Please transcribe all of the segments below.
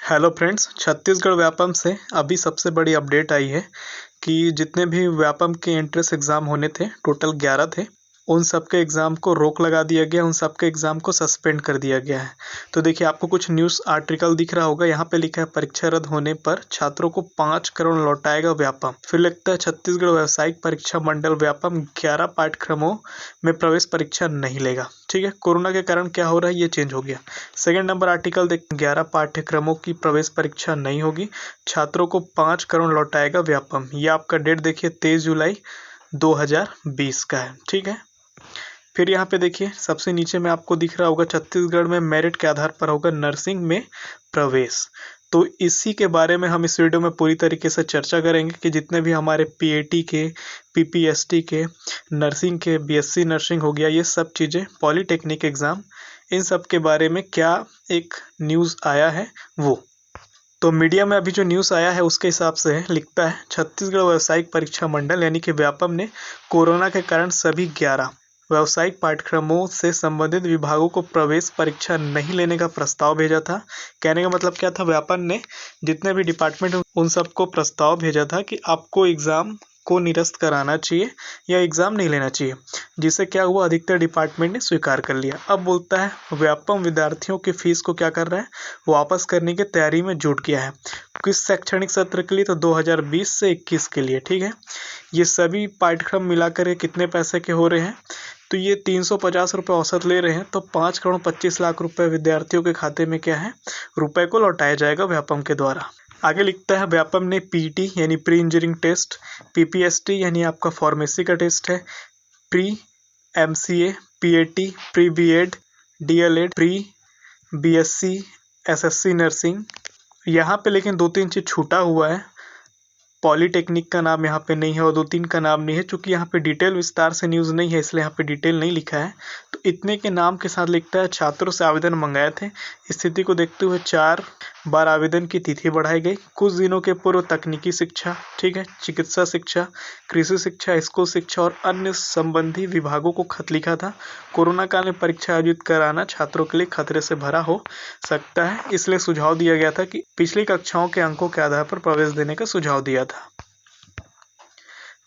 Hello friends, Chhattisgarh Vyapam से अभी सबसे बड़ी अपडेट आई है कि जितने भी व्यापम के एंट्रेंस एग्ज़ाम होने थे, टोटल 11 थे, उन सब के एग्ज़ाम को रोक लगा दिया गया, उन सब के एग्ज़ाम को सस्पेंड कर दिया गया है। तो देखिए, आपको कुछ न्यूज़ आर्टिकल दिख रहा होगा, यहाँ पे लिखा है परीक्षा रद्द होने पर छात्रों को 5 करोड़ लौटाएगा व्यापम। फिर लिखता है छत्तीसगढ़ व्यावसायिक परीक्षा मंडल व्यापम 11 पाठ्यक्रमों में प्रवेश परीक्षा नहीं लेगा। ठीक है, कोरोना के कारण क्या हो रहा है, ये चेंज हो गया। सेकेंड नंबर आर्टिकल देख, 11 पाठ्यक्रमों की प्रवेश परीक्षा नहीं होगी, छात्रों को 5 करोड़ लौटाएगा व्यापम। ये आपका डेट देखिए 23 जुलाई 2020 का है। ठीक है, फिर यहाँ पे देखिए सबसे नीचे में आपको दिख रहा होगा छत्तीसगढ़ में मेरिट के आधार पर होगा नर्सिंग में प्रवेश। तो इसी के बारे में हम इस वीडियो में पूरी तरीके से चर्चा करेंगे कि जितने भी हमारे पीएटी के, पीपीएसटी के, नर्सिंग के, बीएससी नर्सिंग हो गया, ये सब चीज़ें, पॉलीटेक्निक एग्ज़ाम, इन सब के बारे में क्या एक न्यूज़ आया है वो। तो मीडिया में अभी जो न्यूज़ आया है उसके हिसाब से लिखता है छत्तीसगढ़ व्यावसायिक परीक्षा मंडल यानी कि व्यापम ने कोरोना के कारण सभी 11 व्यावसायिक पाठ्यक्रमों से संबंधित विभागों को प्रवेश परीक्षा नहीं लेने का प्रस्ताव भेजा था। कहने का मतलब क्या था, व्यापम ने जितने भी डिपार्टमेंट उन सबको प्रस्ताव भेजा था कि आपको एग्ज़ाम को निरस्त कराना चाहिए या एग्ज़ाम नहीं लेना चाहिए, जिससे क्या हुआ, अधिकतर डिपार्टमेंट ने स्वीकार कर लिया। अब बोलता है व्यापम विद्यार्थियों की फीस को क्या कर रहा है, वापस करने की तैयारी में जुट गया है। किस शैक्षणिक सत्र के लिए, तो 2020 से 21 के लिए। ठीक है, ये सभी पाठ्यक्रम मिलाकर कितने पैसे के हो रहे हैं, तो ये 350 रुपये औसत ले रहे हैं। तो 5 करोड़ 25 लाख रुपए विद्यार्थियों के खाते में क्या है, रुपए को लौटाया जाएगा व्यापम के द्वारा। आगे लिखता है व्यापम ने पीटी यानी प्री इंजीनियरिंग टेस्ट, पीपीएसटी यानी आपका फार्मेसी का टेस्ट है, pre MCA, PAT, pre BEd, DLEd, pre BSc, SSC nursing, यहाँ पे लेकिन 2-3 चीज़ छूटा हुआ है। पॉलीटेक्निक का नाम यहाँ पे नहीं है और 2-3 का नाम नहीं है, चूँकि यहाँ पे डिटेल विस्तार से न्यूज़ नहीं है इसलिए यहाँ पे डिटेल नहीं लिखा है। तो इतने के नाम के साथ लिखता है छात्रों से आवेदन मंगाए थे, स्थिति को देखते हुए 4 बार आवेदन की तिथि बढ़ाई गई। कुछ दिनों के पूर्व तकनीकी शिक्षा, ठीक है, चिकित्सा शिक्षा, कृषि शिक्षा, स्कूल शिक्षा और अन्य संबंधी विभागों को खत लिखा था। कोरोना काल में परीक्षा आयोजित कराना छात्रों के लिए खतरे से भरा हो सकता है, इसलिए सुझाव दिया गया था कि पिछली कक्षाओं के अंकों के आधार पर प्रवेश देने का सुझाव दिया था।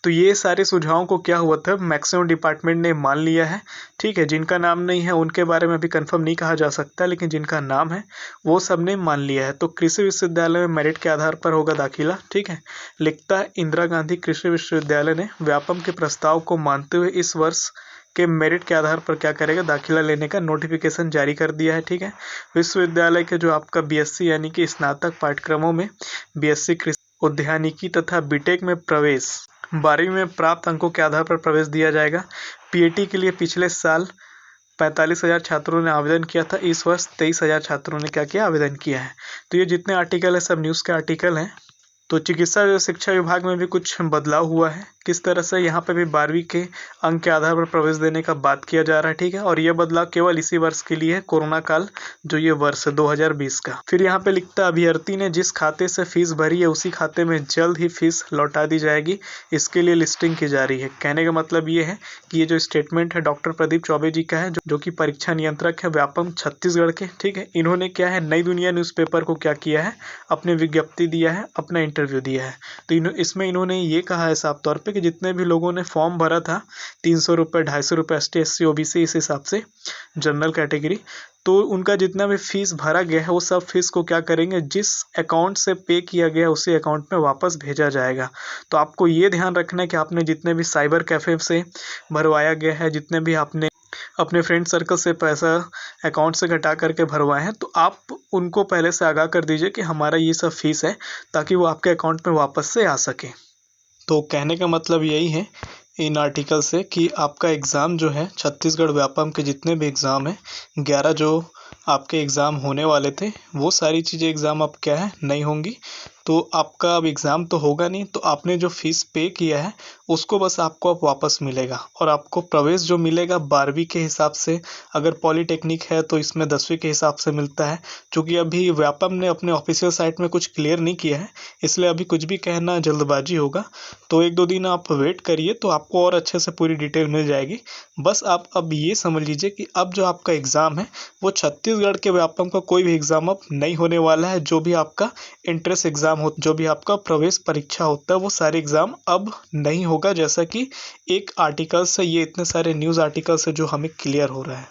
तो ये सारे सुझावों को क्या हुआ था, मैक्सिमम डिपार्टमेंट ने मान लिया है। ठीक है, जिनका नाम नहीं है उनके बारे में अभी कंफर्म नहीं कहा जा सकता, लेकिन जिनका नाम है वो सब ने मान लिया है। तो कृषि विश्वविद्यालय में मेरिट के आधार पर होगा दाखिला। ठीक है, लिखता है इंदिरा गांधी कृषि विश्वविद्यालय ने व्यापम के प्रस्ताव को मानते हुए इस वर्ष के मेरिट के आधार पर क्या करेगा, दाखिला लेने का नोटिफिकेशन जारी कर दिया है। ठीक है, विश्वविद्यालय के जो आपका बीएससी यानी कि स्नातक पाठ्यक्रमों में बीएससी कृषि उद्यानिकी तथा बीटेक में प्रवेश 12वीं में प्राप्त अंकों के आधार पर प्रवेश दिया जाएगा। पीएटी के लिए पिछले साल 45,000 छात्रों ने आवेदन किया था, इस वर्ष 23,000 छात्रों ने क्या किया, आवेदन किया है। तो ये जितने आर्टिकल है सब न्यूज़ के आर्टिकल हैं। तो चिकित्सा शिक्षा विभाग में भी कुछ बदलाव हुआ है, किस तरह से यहाँ पे भी 12वीं के अंक के आधार पर प्रवेश देने का बात किया जा रहा है। ठीक है, और ये बदलाव केवल इसी वर्ष के लिए है, कोरोना काल जो ये वर्ष है 2020 का। फिर यहाँ पे लिखता है अभ्यर्थी ने जिस खाते से फीस भरी है उसी खाते में जल्द ही फीस लौटा दी जाएगी, इसके लिए लिस्टिंग की जा रही है। कहने का मतलब ये है कि ये जो स्टेटमेंट है डॉक्टर प्रदीप चौबे जी का है, जो कि परीक्षा नियंत्रक है व्यापम छत्तीसगढ़ के। ठीक है, इन्होंने क्या है, नई दुनिया न्यूज़पेपर को क्या किया है, अपने विज्ञप्ति दिया है, अपना इंटरव्यू दिया है। तो इसमें इन्होंने ये कहा है साफ तौर पे कि जितने भी लोगों ने फॉर्म भरा था 300 रुपये, 250 रुपये, एसटी, एससी, ओबीसी, इस हिसाब से जनरल कैटेगरी, तो उनका जितना भी फीस भरा गया है वो सब फीस को क्या करेंगे, जिस अकाउंट से पे किया गया उसी अकाउंट में वापस भेजा जाएगा। तो आपको ये ध्यान रखना है कि आपने जितने भी साइबर कैफ़े से भरवाया गया है, जितने भी आपने अपने फ्रेंड सर्कल से पैसा अकाउंट से घटा करके भरवाए हैं, तो आप उनको पहले से आगाह कर दीजिए कि हमारा ये सब फीस है, ताकि वो आपके अकाउंट में वापस से आ सके। तो कहने का मतलब यही है इन आर्टिकल से कि आपका एग्ज़ाम जो है छत्तीसगढ़ व्यापम के जितने भी एग्ज़ाम हैं, 11 जो आपके एग्ज़ाम होने वाले थे, वो सारी चीज़ें एग्ज़ाम अब क्या है, नहीं होंगी। तो आपका अब एग्ज़ाम तो होगा नहीं, तो आपने जो फीस पे किया है उसको बस आपको अब वापस मिलेगा, और आपको प्रवेश जो मिलेगा 12वीं के हिसाब से, अगर पॉलीटेक्निक है तो इसमें 10वीं के हिसाब से मिलता है। चूँकि अभी व्यापम ने अपने ऑफिशियल साइट में कुछ क्लियर नहीं किया है, इसलिए अभी कुछ भी कहना जल्दबाजी होगा। तो 1-2 दिन आप वेट करिए, तो आपको और अच्छे से पूरी डिटेल मिल जाएगी। बस आप अब ये समझ लीजिए कि अब जो आपका एग्ज़ाम है वो छत्तीसगढ़ के व्यापम का कोई भी एग्ज़ाम अब नहीं होने वाला है। जो भी आपका एंट्रेंस एग्ज़ाम हो, जो भी आपका प्रवेश परीक्षा होता है, वो सारे एग्ज़ाम अब नहीं होगा, जैसा कि एक आर्टिकल से, ये इतने सारे न्यूज़ आर्टिकल से जो हमें क्लियर हो रहा है।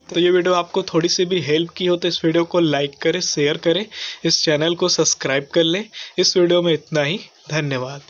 तो ये वीडियो आपको थोड़ी सी भी हेल्प की हो तो इस वीडियो को लाइक करें, शेयर करें, इस चैनल को सब्सक्राइब कर लें। इस वीडियो में इतना ही। धन्यवाद।